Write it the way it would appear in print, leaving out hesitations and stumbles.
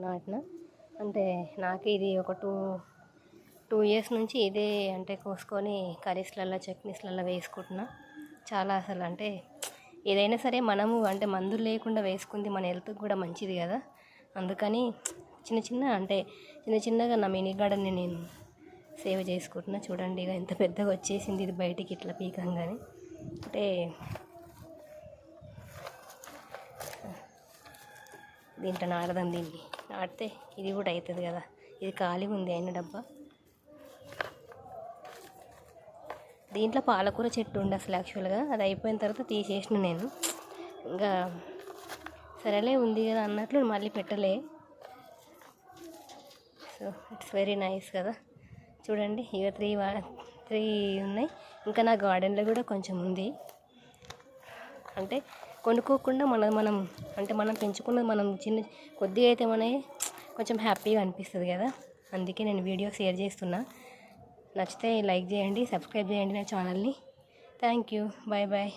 నాటిన. అంటే నాకు ఇది ఒక టూ ఇయర్స్ నుంచి ఇదే అంటే కోసుకొని కర్రీస్లలో చట్నీస్లలో వేసుకుంటున్నా. చాలా అసలు అంటే ఏదైనా సరే మనము అంటే మందులు లేకుండా వేసుకుంది మన హెల్త్కి కూడా మంచిది కదా. అందుకని చిన్న చిన్నగా నా మినీ గార్డెన్ని నేను సేవ్ చేసుకుంటున్నా. చూడండి ఇక ఎంత పెద్దగా వచ్చేసింది ఇది బయటికి ఇట్లా పీకంగానే. అంటే దీంట్లో నాడదాం, దీన్ని నాటితే ఇది కూడా అవుతుంది కదా. ఇది ఖాళీగా ఉంది అయిన డబ్బా. దీంట్లో పాలకూర చెట్టు ఉండే అసలు యాక్చువల్గా అది అయిపోయిన తర్వాత తీసేసిన నేను. ఇంకా సరేలే ఉంది కదా అన్నట్లు మళ్ళీ పెట్టలే. సో ఇట్స్ వెరీ నైస్ కదా. చూడండి ఇక త్రీ ఉన్నాయి. ఇంకా నా గార్డెన్లో కూడా కొంచెం ఉంది. అంటే కొనుక్కోకుండా మనం అంటే మనం పెంచుకున్నది మనం కొద్దిగా అయితే మనకి కొంచెం హ్యాపీగా అనిపిస్తుంది కదా. అందుకే నేను వీడియో షేర్ చేస్తున్నా. నచ్చితే లైక్ చేయండి, సబ్స్క్రైబ్ చేయండి నా ఛానల్ని. Thank you, bye bye.